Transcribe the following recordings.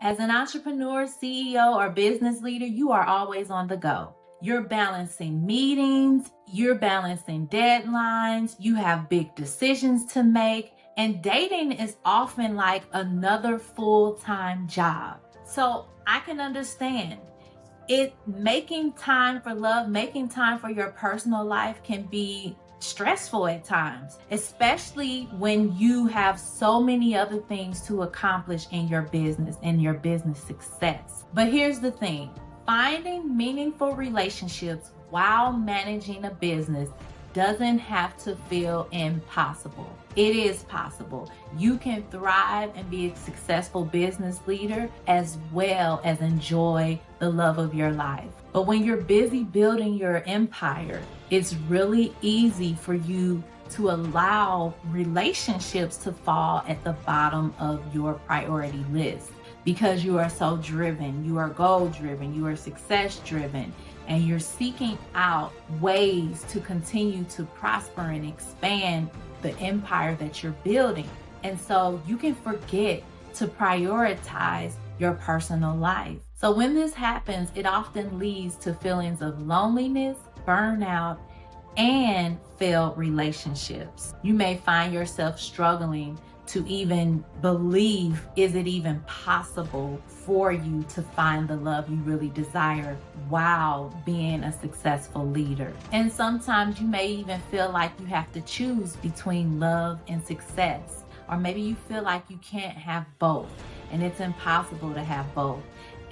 As an entrepreneur, CEO, or business leader, you are always on the go. You're balancing meetings, you're balancing deadlines, you have big decisions to make, and dating is often like another full-time job. So I can understand it. Making time for love, making time for your personal life can be stressful at times, especially when you have so many other things to accomplish in your business and your business success. But here's the thing, finding meaningful relationships while managing a business doesn't have to feel impossible. It is possible. You can thrive and be a successful business leader as well as enjoy the love of your life. But when you're busy building your empire, it's really easy for you to allow relationships to fall at the bottom of your priority list because you are so driven, you are goal driven, you are success driven, and you're seeking out ways to continue to prosper and expand the empire that you're building. And so you can forget to prioritize your personal life. So when this happens, it often leads to feelings of loneliness, burnout, and failed relationships. You may find yourself struggling to even believe, is it even possible for you to find the love you really desire while being a successful leader? And sometimes you may even feel like you have to choose between love and success, or maybe you feel like you can't have both and it's impossible to have both.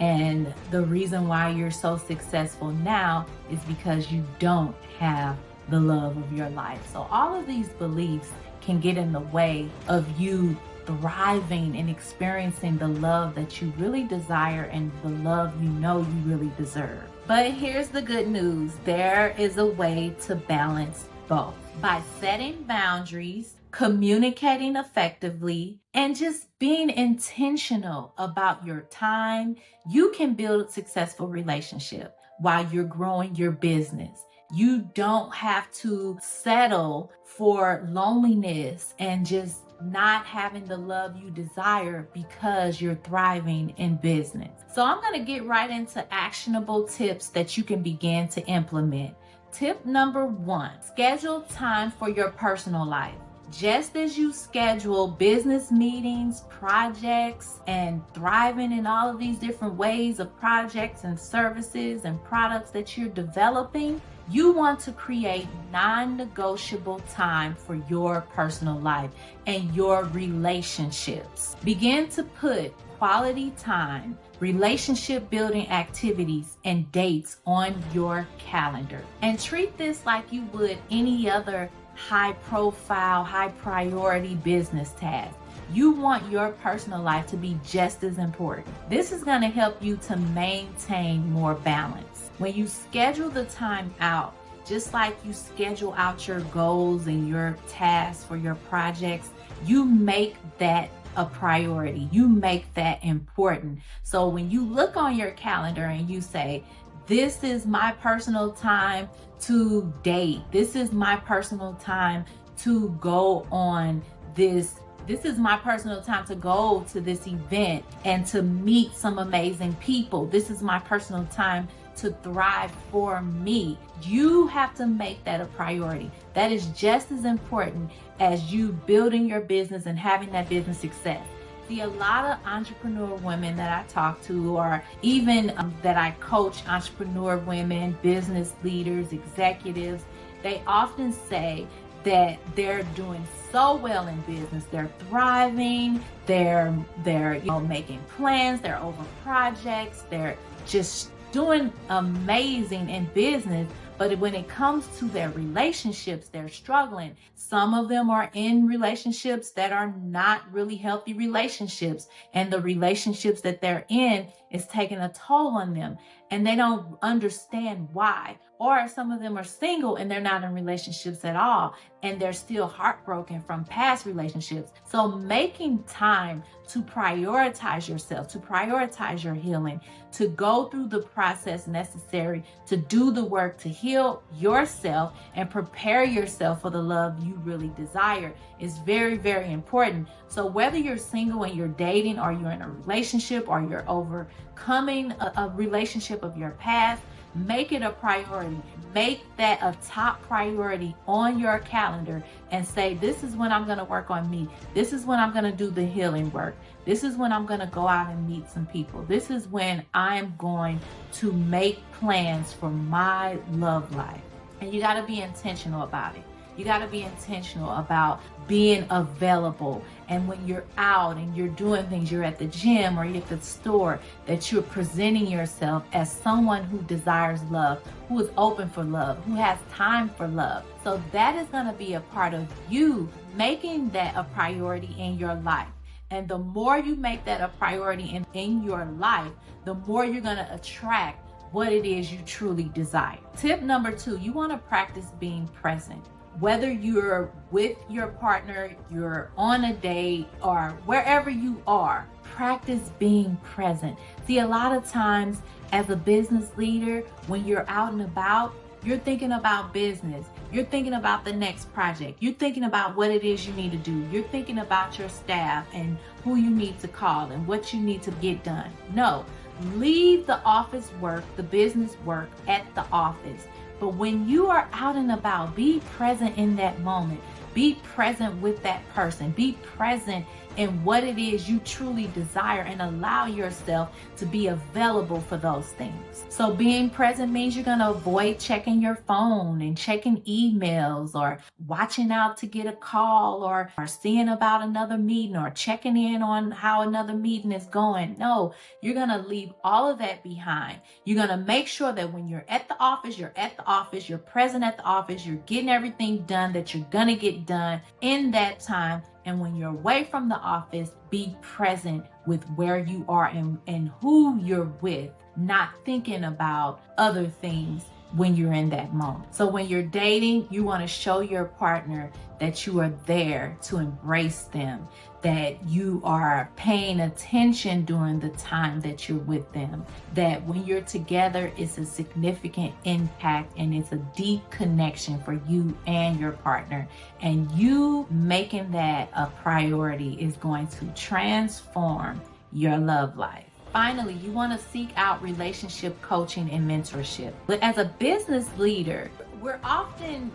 And the reason why you're so successful now is because you don't have the love of your life. So all of these beliefs can get in the way of you thriving and experiencing the love that you really desire and the love you know you really deserve. But here's the good news. There is a way to balance both. By setting boundaries, communicating effectively, and just being intentional about your time, you can build a successful relationship while you're growing your business. You don't have to settle for loneliness and just not having the love you desire because you're thriving in business. So I'm going to get right into actionable tips that you can begin to implement. Tip number 1, schedule time for your personal life. Just as you schedule business meetings, projects, and thriving in all of these different ways of projects and services and products that you're developing, you want to create non-negotiable time for your personal life and your relationships. Begin to put quality time, relationship building activities, and dates on your calendar. And treat this like you would any other high profile, high priority business task. You want your personal life to be just as important. This is going to help you to maintain more balance. When you schedule the time out, just like you schedule out your goals and your tasks for your projects, you make that a priority. You make that important. So when you look on your calendar and you say, this is my personal time to date, this is my personal time to go on this is my personal time to go to this event and to meet some amazing people. This is my personal time to thrive for me. You have to make that a priority. That is just as important as you building your business and having that business success. See, a lot of entrepreneur women that I talk to, or even that I coach entrepreneur women, business leaders, executives, they often say that they're doing so well in business, they're thriving, they're making plans, they're over projects, they're just doing amazing in business. But when it comes to their relationships, they're struggling. Some of them are in relationships that are not really healthy relationships. And the relationships that they're in It's taking a toll on them and they don't understand why. Or some of them are single and they're not in relationships at all and they're still heartbroken from past relationships. So making time to prioritize yourself, to prioritize your healing, to go through the process necessary to do the work to heal yourself and prepare yourself for the love you really desire is very, very important. So whether you're single and you're dating, or you're in a relationship, or you're overcoming a relationship of your past, make it a priority. Make that a top priority on your calendar and say, this is when I'm going to work on me. This is when I'm going to do the healing work. This is when I'm going to go out and meet some people. This is when I'm going to make plans for my love life. And you got to be intentional about it. You got to be intentional about being available. And when you're out and you're doing things, you're at the gym or you're at the store, that you're presenting yourself as someone who desires love, who is open for love, who has time for love. So that is going to be a part of you making that a priority in your life. And the more you make that a priority in your life, the more you're going to attract what it is you truly desire. Tip number 2, you want to practice being present. Whether you're with your partner, you're on a date, or wherever you are, practice being present. See, a lot of times as a business leader, when you're out and about, you're thinking about business. You're thinking about the next project. You're thinking about what it is you need to do. You're thinking about your staff and who you need to call and what you need to get done. No, leave the office work, the business work at the office. But when you are out and about, be present in that moment. Be present with that person. Be present in what it is you truly desire and allow yourself to be available for those things. So being present means you're going to avoid checking your phone and checking emails or watching out to get a call or seeing about another meeting or checking in on how another meeting is going. No, you're going to leave all of that behind. You're going to make sure that when you're at the office, you're at the office, you're present at the office, you're getting everything done that you're going to get done in that time. And when you're away from the office, be present with where you are and who you're with, not thinking about other things when you're in that moment. So when you're dating, you want to show your partner that you are there to embrace them, that you are paying attention during the time that you're with them, that when you're together, it's a significant impact and it's a deep connection for you and your partner. And you making that a priority is going to transform your love life. Finally, you want to seek out relationship coaching and mentorship. But as a business leader, we're often,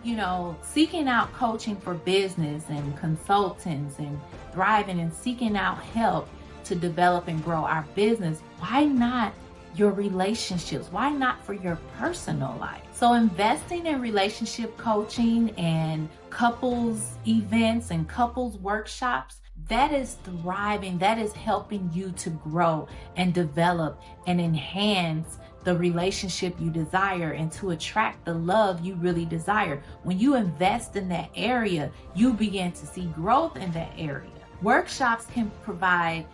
seeking out coaching for business and consultants and thriving and seeking out help to develop and grow our business. Why not your relationships? Why not for your personal life? So investing in relationship coaching and couples events and couples workshops, that is thriving, that is helping you to grow and develop and enhance the relationship you desire and to attract the love you really desire. When you invest in that area, you begin to see growth in that area. Workshops can provide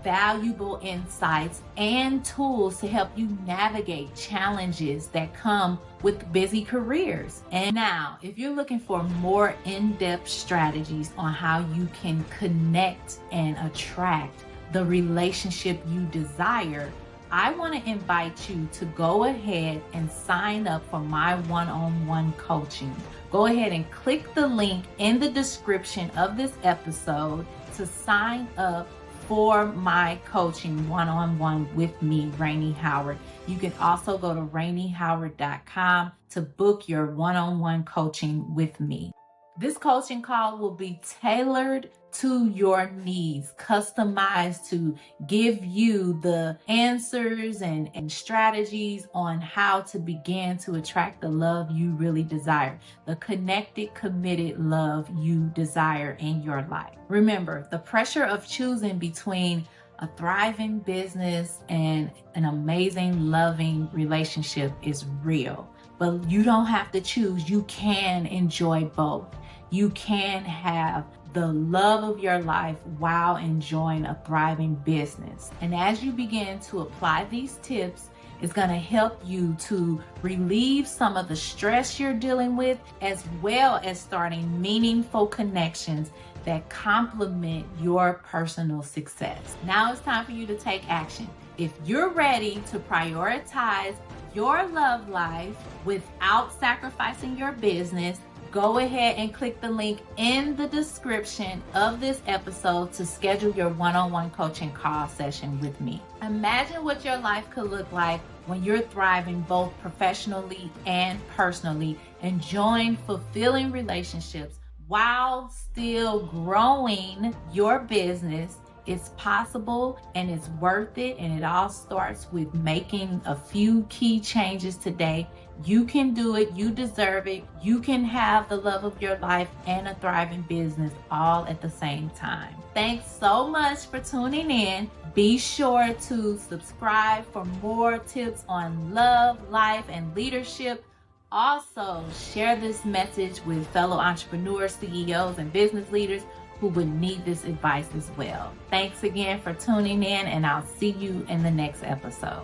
valuable insights and tools to help you navigate challenges that come with busy careers. And now, if you're looking for more in-depth strategies on how you can connect and attract the relationship you desire, I want to invite you to go ahead and sign up for my one-on-one coaching. Go ahead and click the link in the description of this episode to sign up for my coaching one-on-one with me, Rainie Howard. You can also go to RainieHoward.com to book your one-on-one coaching with me. This coaching call will be tailored to your needs, customized to give you the answers and strategies on how to begin to attract the love you really desire, the connected, committed love you desire in your life. Remember, the pressure of choosing between a thriving business and an amazing, loving relationship is real, but you don't have to choose. You can enjoy both. You can have the love of your life while enjoying a thriving business. And as you begin to apply these tips, it's going to help you to relieve some of the stress you're dealing with, as well as starting meaningful connections that complement your personal success. Now it's time for you to take action. If you're ready to prioritize your love life without sacrificing your business, go ahead and click the link in the description of this episode to schedule your one-on-one coaching call session with me. Imagine what your life could look like when you're thriving both professionally and personally, enjoying fulfilling relationships while still growing your business. It's possible and it's worth it, and it all starts with making a few key changes today. You can do it. You deserve it. You can have the love of your life and a thriving business all at the same time. Thanks so much for tuning in. Be sure to subscribe for more tips on love, life, and leadership. Also, share this message with fellow entrepreneurs, CEOs, and business leaders who would need this advice as well. Thanks again for tuning in, and I'll see you in the next episode.